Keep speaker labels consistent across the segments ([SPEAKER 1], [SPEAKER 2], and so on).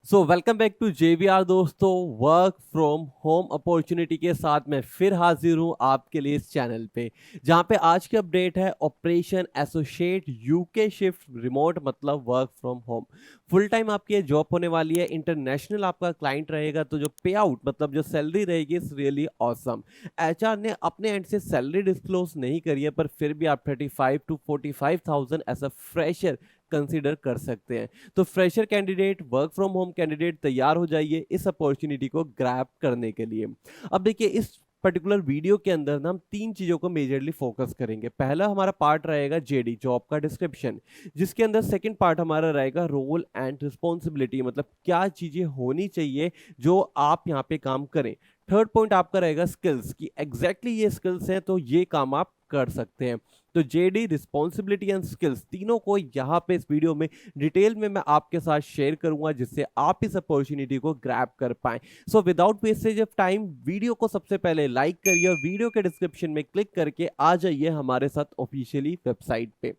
[SPEAKER 1] So welcome back to JVR दोस्तों। Work from home opportunity के साथ मैं फिर हाजिर हूं आपके लिए इस चैनल पे, जहां पे आज की अपडेट है operation associate UK shift remote, मतलब work from home. Full time आपकी ये जॉब होने वाली है, इंटरनेशनल आपका क्लाइंट रहेगा, तो जो पे आउट मतलब जो सैलरी रहेगी इज रियली ऑसम। एचआर ने अपने एंड से सैलरी डिस्क्लोज नहीं करी है, पर फिर भी आप 35 to 45,000 as a fresher consider कर सकते हैं। तो fresher candidate, work from home candidate, तैयार हो जाइए इस अपॉर्चुनिटी को ग्रैब करने के लिए। अब देखिए, इस पर्टिकुलर वीडियो के अंदर ना हम तीन चीजों को मेजरली फोकस करेंगे। पहला हमारा पार्ट रहेगा जेडी, जॉब का डिस्क्रिप्शन, जिसके अंदर सेकंड पार्ट हमारा रहेगा रोल एंड रिस्पॉन्सिबिलिटी, मतलब क्या चीजें होनी चाहिए जो आप यहाँ पे काम करें। थर्ड पॉइंट आपका रहेगा स्किल्स, कि एग्जैक्टली ये स्किल्स हैं तो ये काम आप कर सकते हैं। तो जेडी, रिस्पॉन्सिबिलिटी एंड स्किल्स, तीनों को यहाँ पे इस वीडियो में डिटेल में मैं आपके साथ शेयर करूंगा, जिससे आप इस अपॉर्चुनिटी को ग्रैब कर पाएं। So without wastage of time, video को सबसे पहले लाइक करिए और वीडियो के डिस्क्रिप्शन में क्लिक करके आ जाइए हमारे साथ ऑफिशियली वेबसाइट पे।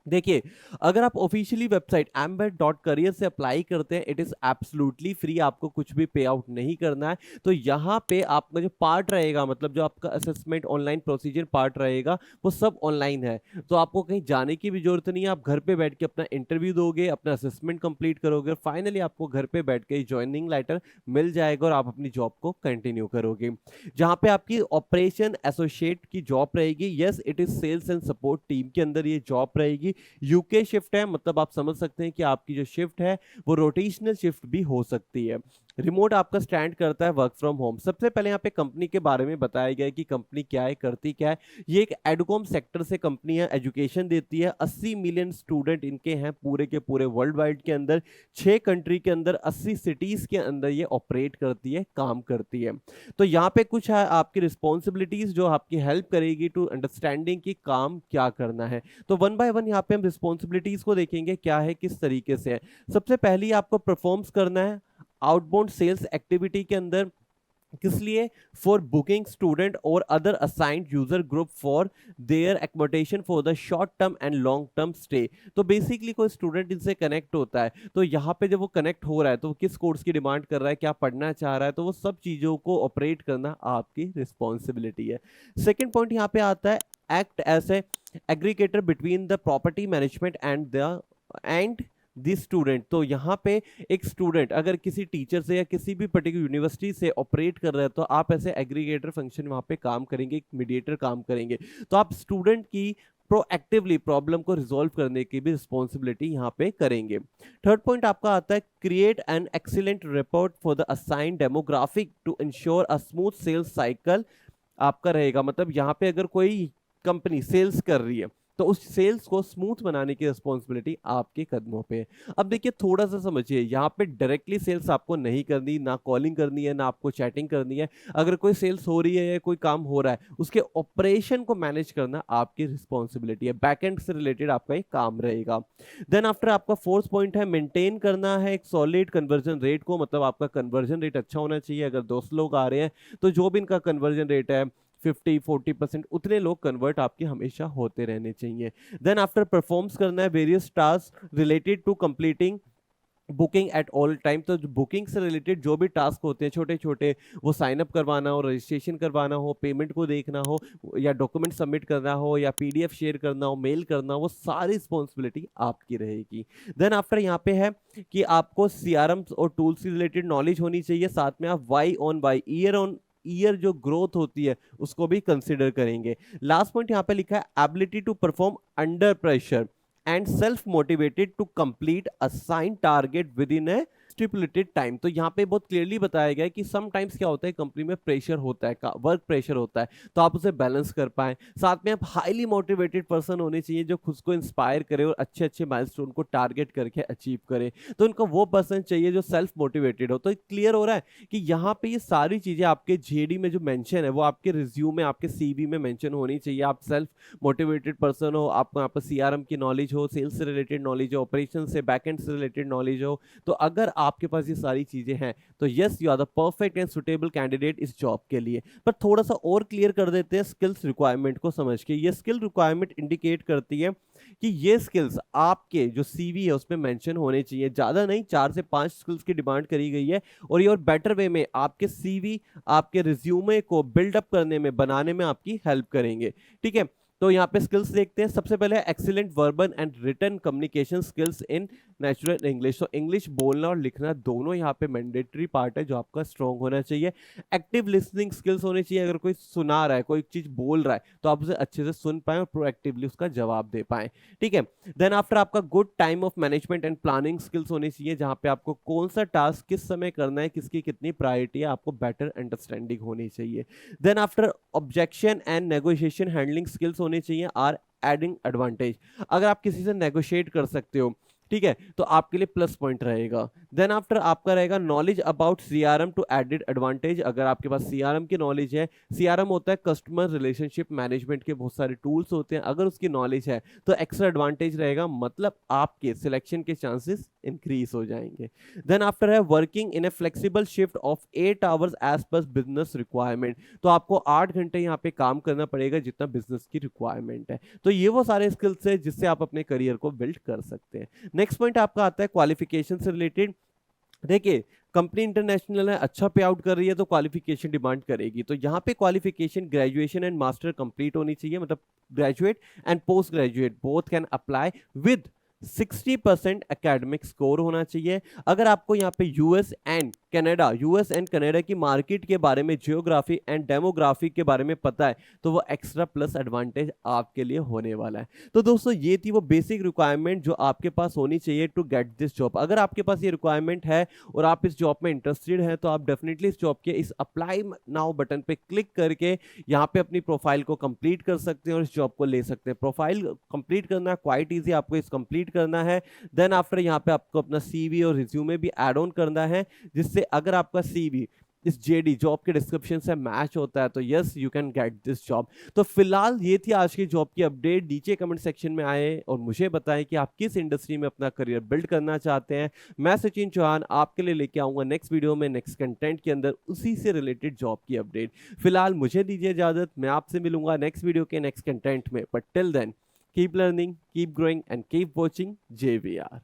[SPEAKER 1] देखिए, अगर आप ऑफिशियली वेबसाइट ambed.career से अप्लाई करते हैं, इट इज एब्सोल्युटली फ्री, आपको कुछ भी पे आउट नहीं करना है। तो यहाँ पे आपका जो पार्ट रहेगा, मतलब जो आपका असेसमेंट ऑनलाइन प्रोसीजर पार्ट रहेगा, वो सब ऑनलाइन है। तो आपको कहीं जाने की भी जरूरत नहीं है, आप घर पे बैठ के अपना इंटरव्यू दोगे, अपना असेसमेंट कंप्लीट करोगे, और फाइनली आपको घर पे बैठ के ज्वाइनिंग लेटर मिल जाएगा और आप अपनी जॉब को कंटिन्यू करोगे। जहाँ पे आपकी ऑपरेशन एसोसिएट की जॉब रहेगी, yes it is sales and support team के अंदर ये जॉब रहेगी। यूके शिफ्ट है, मतलब आप समझ सकते हैं कि आपकी जो शिफ्ट है वो रोटेशनल शिफ्ट भी हो सकती है। रिमोट आपका स्टैंड करता है वर्क फ्रॉम होम। सबसे पहले यहाँ पे कंपनी के बारे में बताया गया है कि कंपनी क्या है, करती क्या है। ये एक एडुकॉम सेक्टर से कंपनी है, एजुकेशन देती है। 80 मिलियन स्टूडेंट इनके हैं पूरे के पूरे वर्ल्ड वाइड के अंदर। 6 कंट्री के अंदर 80 सिटीज के अंदर ये ऑपरेट करती है, काम करती है। तो यहाँ पे कुछ है आपकी रिस्पॉन्सिबिलिटीज जो आपकी हेल्प करेगी टू अंडरस्टैंडिंग कि काम क्या करना है। तो वन बाय वन यहाँ पे हम रिस्पॉन्सिबिलिटीज को देखेंगे क्या है, किस तरीके से है। सबसे पहली आपको परफॉर्म्स करना है आउटबाउंड सेल्स एक्टिविटी के अंदर। किस लिए? फॉर बुकिंग स्टूडेंट और other assigned user group for their accommodation for the short term and long term stay. तो बेसिकली कोई स्टूडेंट इनसे कनेक्ट होता है, तो यहाँ पे जब वो कनेक्ट हो रहा है तो वो किस कोर्स की डिमांड कर रहा है, क्या पढ़ना चाह रहा है, तो वो सब चीजों को ऑपरेट करना आपकी रिस्पॉन्सिबिलिटी है। सेकेंड पॉइंट यहाँ पे आता है act as a aggregator between the property management and this student. तो यहाँ पे एक स्टूडेंट अगर किसी टीचर से या किसी भी पर्टिकुलर यूनिवर्सिटी से ऑपरेट कर रहे हैं, तो आप ऐसे एग्रीगेटर फंक्शन वहाँ पे काम करेंगे, एक मीडिएटर काम करेंगे। तो आप स्टूडेंट की प्रोएक्टिवली प्रॉब्लम को रिजॉल्व करने की भी रिस्पॉन्सिबिलिटी यहाँ पे करेंगे। थर्ड पॉइंट आपका आता है create an excellent report for the assign demographic to ensure a smooth sales cycle आपका रहेगा। मतलब यहाँ पे अगर कोई कंपनी सेल्स कर रही है, तो उस सेल्स को स्मूथ बनाने की रिस्पॉन्सिबिलिटी आपके कदमों पे है। अब देखिए, थोड़ा सा समझिए, यहाँ पे डायरेक्टली सेल्स आपको नहीं करनी, ना कॉलिंग करनी है, ना आपको चैटिंग करनी है। अगर कोई सेल्स हो रही है या कोई काम हो रहा है, उसके ऑपरेशन को मैनेज करना आपकी रिस्पॉन्सिबिलिटी है, बैकएंड से रिलेटेड आपका एक काम रहेगा। देन आफ्टर आपका फोर्थ पॉइंट है मेंटेन करना है एक सॉलिड कन्वर्जन रेट को, मतलब आपका कन्वर्जन रेट अच्छा होना चाहिए। अगर 200 लोग आ रहे हैं, तो जो भी इनका कन्वर्जन रेट है 50-40%, उतने लोग कन्वर्ट आपके हमेशा होते रहने चाहिए। देन आफ्टर परफॉर्म्स करना है various task related to completing booking at all time. तो बुकिंग से रिलेटेड जो भी टास्क होते हैं छोटे छोटे, वो साइन अप करवाना हो, रजिस्ट्रेशन करवाना हो, पेमेंट को देखना हो, या डॉक्यूमेंट सबमिट करना हो, या पीडीएफ शेयर करना हो, मेल करना हो, वो सारी रिस्पॉन्सिबिलिटी आपकी रहेगी। देन आफ्टर यहाँ पे है कि आपको सीआरएम और टूल्स से रिलेटेड नॉलेज होनी चाहिए। साथ में आप Y on Y, year on year जो ग्रोथ होती है उसको भी कंसिडर करेंगे। लास्ट पॉइंट यहाँ पे लिखा है ability to perform under pressure and self motivated to complete assign target within a stipulated time. तो यहाँ पे बहुत क्लियरली बताया गया है कि समटाइम्स क्या होता है, कंपनी में प्रेशर होता है, वर्क प्रेशर होता है, तो आप उसे बैलेंस कर पाए। साथ में आप हाईली मोटिवेटेड पर्सन होने चाहिए जो खुद को इंस्पायर करे और अच्छे अच्छे माइलस्टोन को टारगेट करके अचीव करे। तो इनको वो पर्सन चाहिए जो सेल्फ मोटिवेटेड हो। तो क्लियर हो रहा है कि यहाँ पे ये सारी चीजें आपके जेडी में जो मेंशन है, वो आपके रिज्यूम में, आपके सीवी में मेंशन होनी चाहिए। आप सेल्फ मोटिवेटेड पर्सन हो, आपको यहाँ पर सीआरएम की नॉलेज हो, सेल्स से रिलेटेड नॉलेज हो, ऑपरेशन से बैकएंड से रिलेटेड नॉलेज हो। तो अगर आपके पास ये सारी चीजें हैं, तो yes you are the perfect and suitable candidate इस जॉब के लिए। पर थोड़ा सा और क्लियर कर देते हैं स्किल्स रिक्वायरमेंट को समझ के। ये स्किल रिक्वायरमेंट इंडिकेट करती है कि ये स्किल्स आपके जो सीवी है उसमें मेंशन होने चाहिए, ज़्यादा नहीं, 4 से 5 स्किल्स की डिमांड करी गई है और ये और बेटर वे में आपके सीवी, आपके रिज्यूमे को बिल्डअप करने में, बनाने में आपकी हेल्प करेंगे। ठीक है, तो यहाँ पे स्किल्स देखते हैं। सबसे पहले excellent verbal and written communication skills in natural English. तो इंग्लिश बोलना और लिखना दोनों यहाँ पे मैंडेटरी पार्ट है जो आपका स्ट्रॉन्ग होना चाहिए। एक्टिव लिसनिंग स्किल्स होनी चाहिए, अगर कोई सुना रहा है, कोई चीज बोल रहा है तो आप उसे अच्छे से सुन पाए और प्रोएक्टिवली उसका जवाब दे पाए। ठीक है, देन आफ्टर आपका good time of management and planning skills होनी चाहिए, जहाँ पे आपको कौन सा टास्क किस समय करना है, किसकी कितनी प्रायोरिटी है, आपको बेटर अंडरस्टैंडिंग होनी चाहिए। Then after objection and negotiation handling skills होनी चाहिए आर एडिंग एडवांटेज। अगर आप किसी से नेगोशिएट कर सकते हो, ठीक है, तो आपके लिए प्लस पॉइंट रहेगा। देन आफ्टर आपका रहेगा knowledge about CRM to added advantage. अगर आपके पास सीआरएम की नॉलेज है, सीआरएम होता है कस्टमर रिलेशनशिप मैनेजमेंट के बहुत सारे टूल्स होते हैं, अगर उसकी नॉलेज है तो एक्स्ट्रा एडवांटेज रहेगा, मतलब आपके सिलेक्शन के चांसेस इंक्रीज हो जाएंगे। देन आफ्टर है working in a flexible shift of 8 hours as per business requirement. तो आपको 8 घंटे यहाँ पे काम करना पड़ेगा जितना बिजनेस की रिक्वायरमेंट है। तो ये वो सारे स्किल्स है जिससे आप अपने करियर को बिल्ड कर सकते हैं। नेक्स्ट पॉइंट आपका आता है क्वालिफिकेशन से रिलेटेड। देखिए, कंपनी इंटरनेशनल है, अच्छा पे आउट कर रही है तो क्वालिफिकेशन डिमांड करेगी। तो यहाँ पे qualification graduation and master complete होनी चाहिए, मतलब graduate and post graduate both can apply with 60% academic score होना चाहिए। अगर आपको यहाँ पे यूएस एंड कनाडा की मार्केट के बारे में, जियोग्राफी एंड डेमोग्राफी के बारे में पता है तो वो एक्स्ट्रा प्लस एडवांटेज आपके लिए होने वाला है। तो दोस्तों ये थी वो बेसिक रिक्वायरमेंट जो आपके पास होनी चाहिए टू गेट दिस जॉब। अगर आपके पास ये रिक्वायरमेंट है और आप इस जॉब में इंटरेस्टेड हैं तो आप डेफिनेटली इस जॉब के इस अप्लाई नाउ बटन पे क्लिक करके यहाँ पे अपनी प्रोफाइल को कंप्लीट कर सकते हैं और इस जॉब को ले सकते हैं। प्रोफाइल कंप्लीट करना क्वाइट ईजी, आपको इस कंप्लीट करना है। देन आफ्टर यहाँ पे आपको अपना सीवी और रिज्यूमे भी ऐड ऑन करना है, जिससे अगर आपका सीवी इस जेडी जॉब के डिस्क्रिप्शन से मैच होता है तो yes you can get this job. तो फिलहाल ये थी आज की जॉब की अपडेट। नीचे कमेंट सेक्शन में आए और मुझे बताएं कि आप किस इंडस्ट्री में अपना करियर बिल्ड करना चाहते हैं। मैं सचिन चौहान आपके लिए लेके आऊंगा नेक्स्ट वीडियो में, नेक्स्ट कंटेंट के अंदर उसी से रिलेटेड जॉब की अपडेट। फिलहाल मुझे दीजिए इजाजत, मैं आपसे मिलूंगा नेक्स्ट वीडियो के नेक्स्ट कंटेंट में, but till then keep learning, keep growing and keep watching JVR.